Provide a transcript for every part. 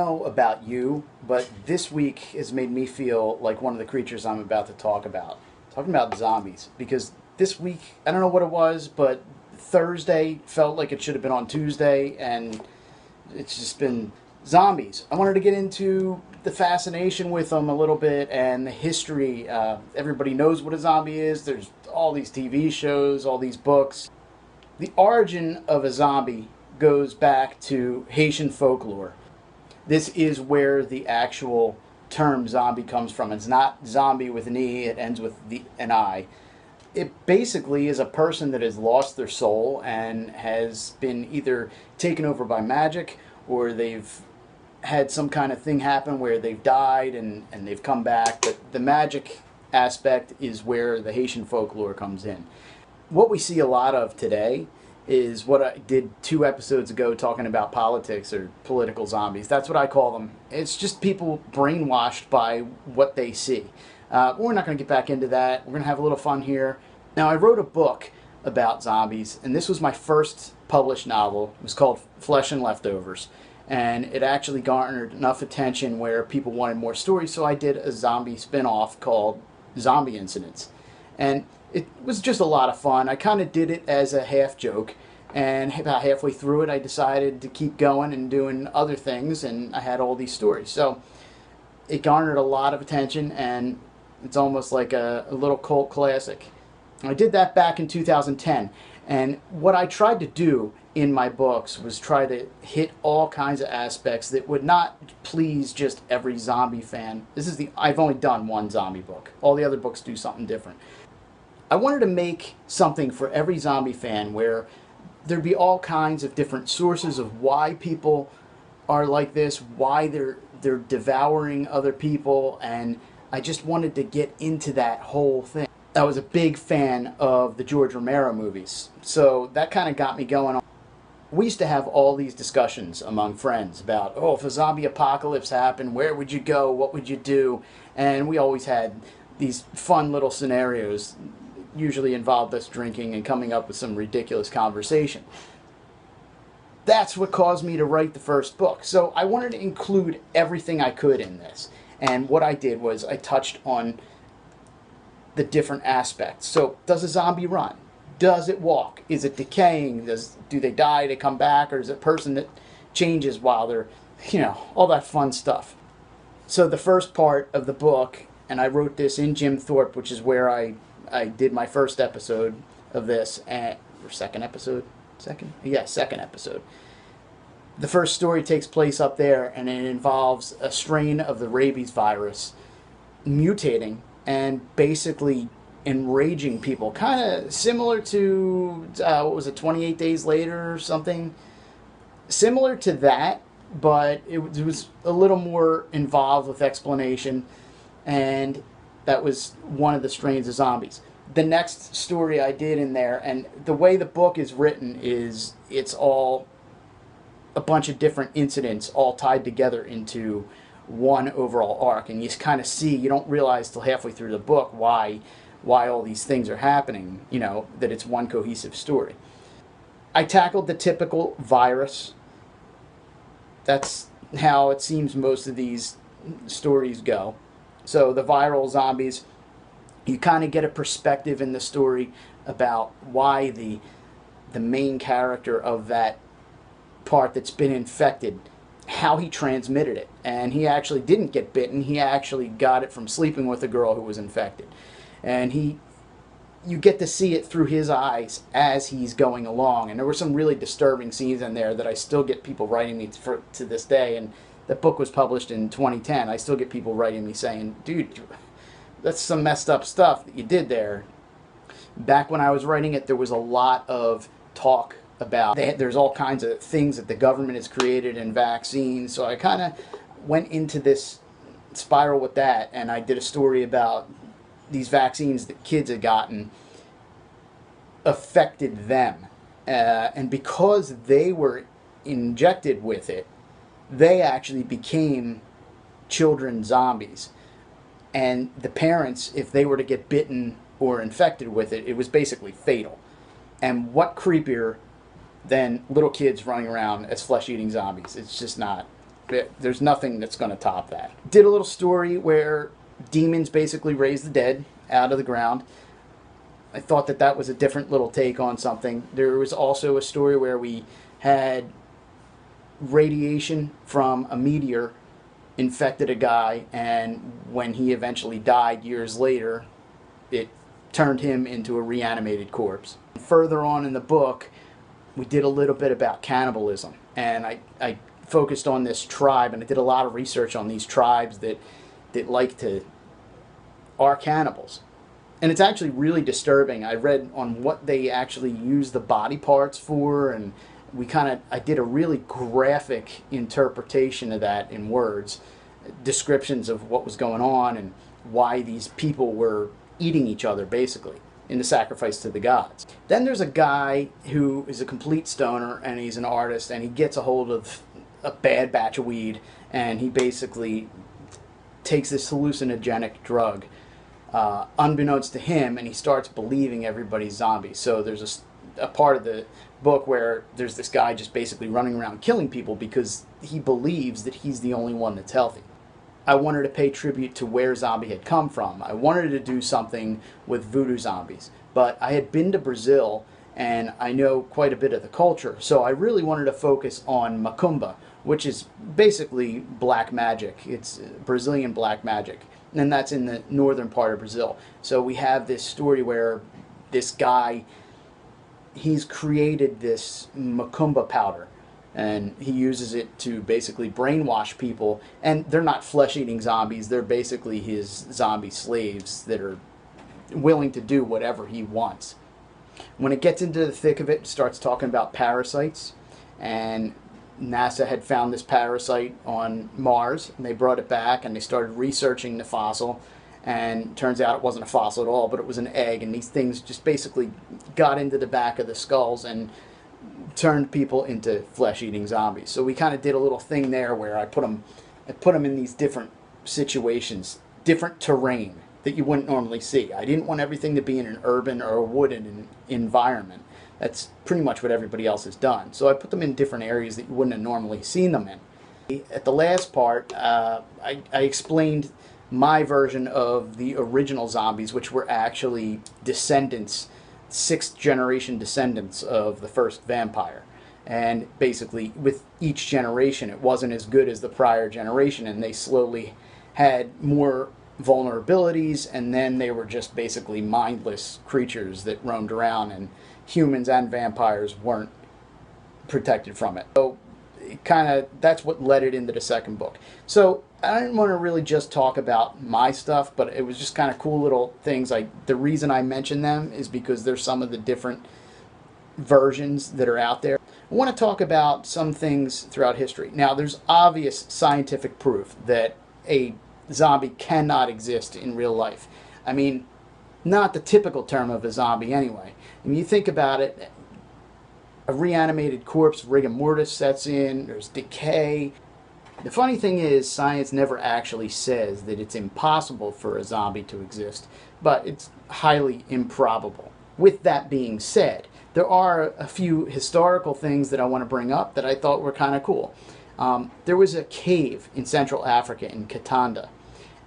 know about you, but this week has made me feel like one of the creatures I'm about to talk about. Talking about zombies. Because this week, I don't know what it was, but Thursday felt like it should have been on Tuesday, and it's just been zombies. I wanted to get into the fascination with them a little bit and the history. Everybody knows what a zombie is. There's all these TV shows, all these books. The origin of a zombie goes back to Haitian folklore. This is where the actual term zombie comes from. It's not zombie with an E, it ends with an I. It basically is a person that has lost their soul and has been either taken over by magic, or they've had some kind of thing happen where they've died and they've come back. But the magic aspect is where the Haitian folklore comes in. What we see a lot of today is what I did 2 episodes ago talking about politics, or political zombies. That's what I call them. It's just people brainwashed by what they see. We're not going to get back into that. We're going to have a little fun here. Now, I wrote a book about zombies, and this was my first published novel. It was called Flesh and Leftovers, and it actually garnered enough attention where people wanted more stories, so I did a zombie spin-off called Zombie Incidents. And it was just a lot of fun. I kind of did it as a half joke, and about halfway through it I decided to keep going and doing other things, and I had all these stories. So it garnered a lot of attention, and it's almost like a little cult classic. I did that back in 2010, and what I tried to do in my books was try to hit all kinds of aspects that would not please just every zombie fan. I've only done one zombie book. All the other books do something different. I wanted to make something for every zombie fan where there'd be all kinds of different sources of why people are like this, why they're devouring other people, and I just wanted to get into that whole thing. I was a big fan of the George Romero movies, so that kind of got me going on. We used to have all these discussions among friends about, oh, if a zombie apocalypse happened, where would you go, what would you do? And we always had these fun little scenarios, usually involved us drinking and coming up with some ridiculous conversation. That's what caused me to write the first book. So I wanted to include everything I could in this. And what I did was I touched on the different aspects. So, does a zombie run? Does it walk? Is it decaying? Do they die, they come back? Or is it a person that changes while they're, all that fun stuff. So the first part of the book, and I wrote this in Jim Thorpe, which is where I did my first episode of this, or second episode? Second? Yeah, second episode. The first story takes place up there, and it involves a strain of the rabies virus mutating and basically enraging people. Kind of similar to, 28 Days Later or something? Similar to that, but it was a little more involved with explanation, and that was one of the strains of zombies. The next story I did in there, and the way the book is written is it's all a bunch of different incidents all tied together into one overall arc, and you kind of see, you don't realize till halfway through the book why all these things are happening, that it's one cohesive story. I tackled the typical virus. That's how it seems most of these stories go. So the viral zombies, you kind of get a perspective in the story about why the main character of that part that's been infected, how he transmitted it. And he actually didn't get bitten. He actually got it from sleeping with a girl who was infected. And you get to see it through his eyes as he's going along. And there were some really disturbing scenes in there that I still get people writing me to this day. And the book was published in 2010. I still get people writing me saying, dude, that's some messed up stuff that you did there. Back when I was writing it, there was a lot of talk about, there's all kinds of things that the government has created and vaccines. So I kind of went into this spiral with that, and I did a story about these vaccines that kids had gotten affected them. And because they were injected with it, they actually became children zombies. And the parents, if they were to get bitten or infected with it, it was basically fatal. And what creepier than little kids running around as flesh-eating zombies? It's just not. There's nothing that's going to top that. Did a little story where demons basically raise the dead out of the ground. I thought that that was a different little take on something. There was also a story where we had radiation from a meteor infected a guy, and when he eventually died years later, it turned him into a reanimated corpse. Further on in the book, we did a little bit about cannibalism, and I focused on this tribe, and I did a lot of research on these tribes that are cannibals. And it's actually really disturbing. I read on what they actually use the body parts for, and I did a really graphic interpretation of that in words, descriptions of what was going on and why these people were eating each other, basically, in the sacrifice to the gods. Then there's a guy who is a complete stoner, and he's an artist, and he gets a hold of a bad batch of weed, and he basically takes this hallucinogenic drug, unbeknownst to him, and he starts believing everybody's zombies. So there's a part of the book where there's this guy just basically running around killing people because he believes that he's the only one that's healthy. I wanted to pay tribute to where zombie had come from. I wanted to do something with voodoo zombies, but I had been to Brazil and I know quite a bit of the culture, so I really wanted to focus on macumba, which is basically black magic. It's Brazilian black magic, and that's in the northern part of Brazil. So we have this story where this guy, he's created this macumba powder, and he uses it to basically brainwash people, and they're not flesh-eating zombies, they're basically his zombie slaves that are willing to do whatever he wants. When it gets into the thick of it starts talking about parasites, and NASA had found this parasite on Mars, and they brought it back, and they started researching the fossil, and turns out it wasn't a fossil at all, but it was an egg, and these things just basically got into the back of the skulls and turned people into flesh-eating zombies. So we kind of did a little thing there where I put them in these different situations, different terrain that you wouldn't normally see. I didn't want everything to be in an urban or a wooded environment. That's pretty much what everybody else has done. So I put them in different areas that you wouldn't have normally seen them in. At the last part, I explained my version of the original zombies, which were actually descendants, sixth generation descendants of the first vampire. And basically with each generation it wasn't as good as the prior generation, and they slowly had more vulnerabilities, and then they were just basically mindless creatures that roamed around, and humans and vampires weren't protected from it. So that's what led it into the second book. So I didn't want to really just talk about my stuff, but it was just kind of cool little things. The reason I mention them is because there's some of the different versions that are out there. I want to talk about some things throughout history. Now, there's obvious scientific proof that a zombie cannot exist in real life. I mean, not the typical term of a zombie anyway. I mean, you think about it, a reanimated corpse, rigor mortis sets in, there's decay. The funny thing is, science never actually says that it's impossible for a zombie to exist, but it's highly improbable. With that being said, there are a few historical things that I want to bring up that I thought were kind of cool. There was a cave in Central Africa, in Katanda,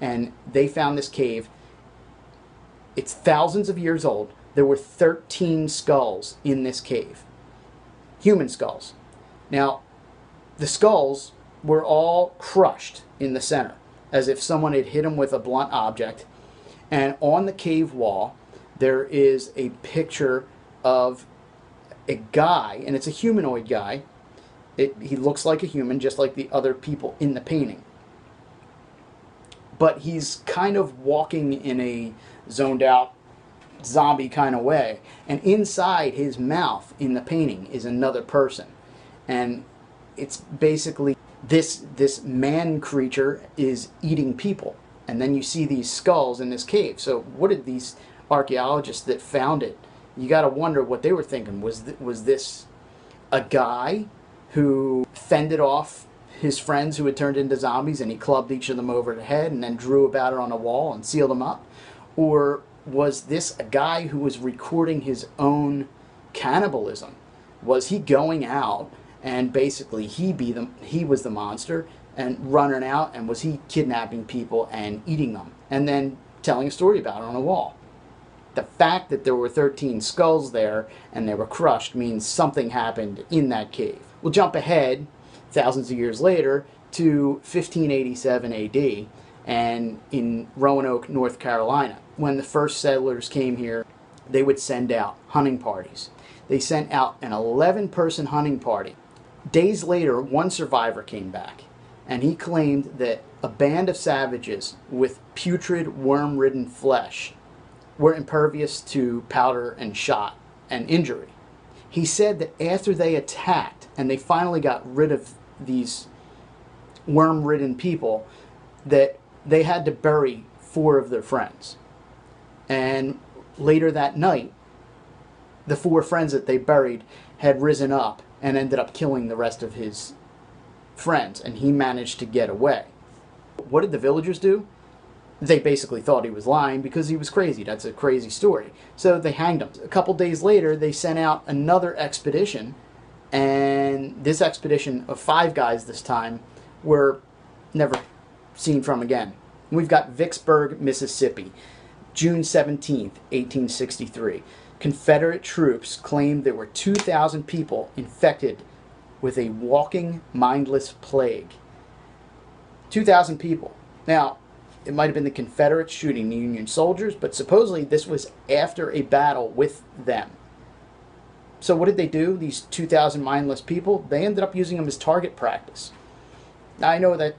and they found this cave. It's thousands of years old. There were 13 skulls in this cave. Human skulls. Now, the skulls were all crushed in the center, as if someone had hit them with a blunt object. And on the cave wall, there is a picture of a guy, and it's a humanoid guy. He looks like a human, just like the other people in the painting. But he's kind of walking in a zoned out zombie kind of way, and inside his mouth in the painting is another person, and it's basically this man creature is eating people, and then you see these skulls in this cave. So what did these archaeologists that found it, you got to wonder what they were thinking. Was this a guy who fended off his friends who had turned into zombies, and he clubbed each of them over the head and then drew about it on a wall and sealed them up? Or was this a guy who was recording his own cannibalism? Was he going out and basically he was the monster, and running out, and was he kidnapping people and eating them and then telling a story about it on a wall. The fact that there were 13 skulls there and they were crushed means something happened in that cave. We'll jump ahead thousands of years later to 1587 AD and in Roanoke, North Carolina. When the first settlers came here, they would send out hunting parties. They sent out an 11-person hunting party. Days later, one survivor came back, and he claimed that a band of savages with putrid, worm-ridden flesh were impervious to powder and shot and injury. He said that after they attacked and they finally got rid of these worm-ridden people, that they had to bury 4 of their friends. And later that night, the 4 friends that they buried had risen up and ended up killing the rest of his friends, and he managed to get away. What did the villagers do? They basically thought he was lying because he was crazy. That's a crazy story. So they hanged him. A couple days later, they sent out another expedition, and this expedition of 5 guys this time were never seen from again. We've got Vicksburg, Mississippi, June 17th, 1863. Confederate troops claimed there were 2,000 people infected with a walking, mindless plague. 2,000 people. Now, it might have been the Confederates shooting the Union soldiers, but supposedly this was after a battle with them. So what did they do, these 2,000 mindless people? They ended up using them as target practice. Now, I know that,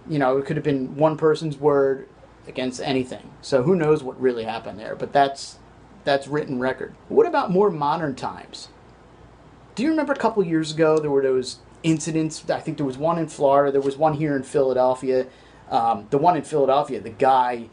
it could have been one person's word against anything. So who knows what really happened there, but that's written record. What about more modern times? Do you remember a couple years ago there were those incidents? I think there was one in Florida, there was one here in Philadelphia. The one in Philadelphia, the guy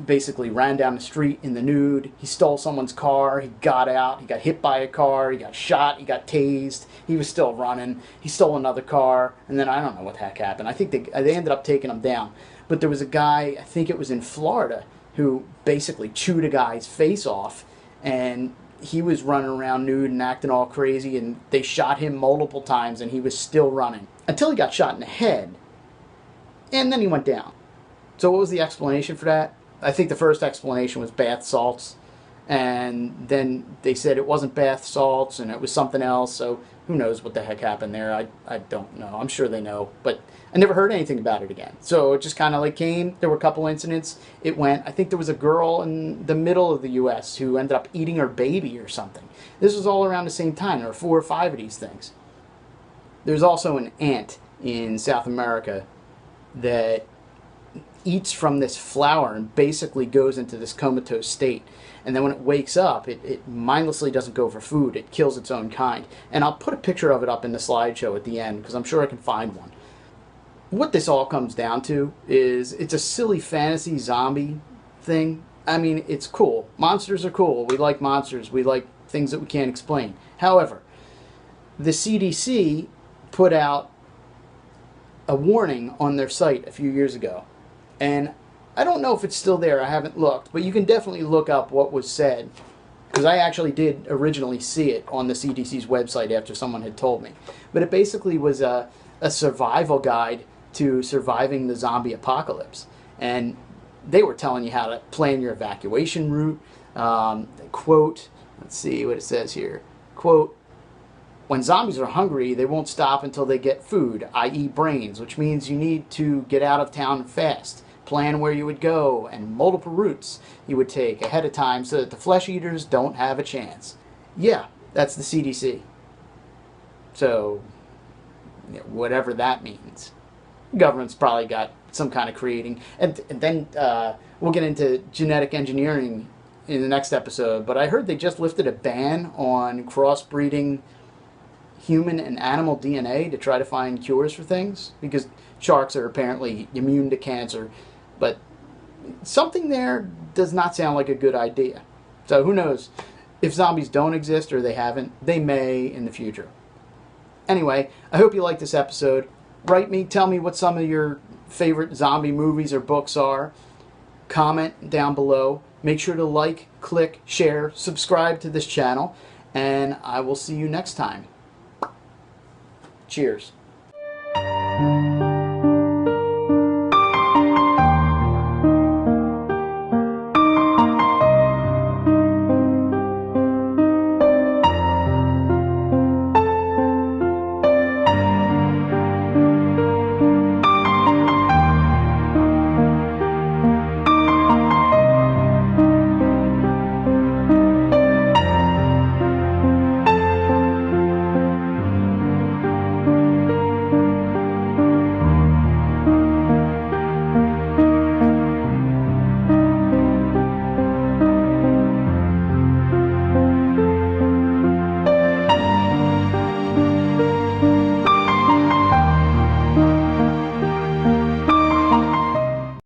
basically ran down the street in the nude. He stole someone's car. He got out. He got hit by a car. He got shot. He got tased. He was still running. He stole another car. And then I don't know what the heck happened. I think they ended up taking him down. But there was a guy, I think it was in Florida, who basically chewed a guy's face off. And he was running around nude and acting all crazy. And they shot him multiple times and he was still running. Until he got shot in the head. And then he went down. So what was the explanation for that? I think the first explanation was bath salts. And then they said it wasn't bath salts and it was something else. So who knows what the heck happened there. I don't know. I'm sure they know. But I never heard anything about it again. So it just kind of like came. There were a couple incidents. It went. I think there was a girl in the middle of the U.S. who ended up eating her baby or something. This was all around the same time. There were 4 or 5 of these things. There's also an ant in South America that eats from this flower and basically goes into this comatose state. And then when it wakes up, it mindlessly doesn't go for food. It kills its own kind. And I'll put a picture of it up in the slideshow at the end because I'm sure I can find one. What this all comes down to is it's a silly fantasy zombie thing. I mean, it's cool. Monsters are cool. We like monsters. We like things that we can't explain. However, the CDC put out a warning on their site a few years ago. And I don't know if it's still there. I haven't looked. But you can definitely look up what was said. Because I actually did originally see it on the CDC's website after someone had told me. But it basically was a survival guide to surviving the zombie apocalypse. And they were telling you how to plan your evacuation route. Quote, let's see what it says here. Quote, when zombies are hungry, they won't stop until they get food, i.e. brains, which means you need to get out of town fast. Plan where you would go and multiple routes you would take ahead of time so that the flesh eaters don't have a chance. Yeah, that's the CDC. So, whatever that means. The government's probably got some kind of creating. And then we'll get into genetic engineering in the next episode. But I heard they just lifted a ban on crossbreeding human and animal DNA to try to find cures for things, because sharks are apparently immune to cancer, but something there does not sound like a good idea. So who knows, if zombies don't exist or they haven't, they may in the future. Anyway, I hope you liked this episode. Write me, tell me what some of your favorite zombie movies or books are. Comment down below. Make sure to like, click, share, subscribe to this channel, and I will see you next time. Cheers.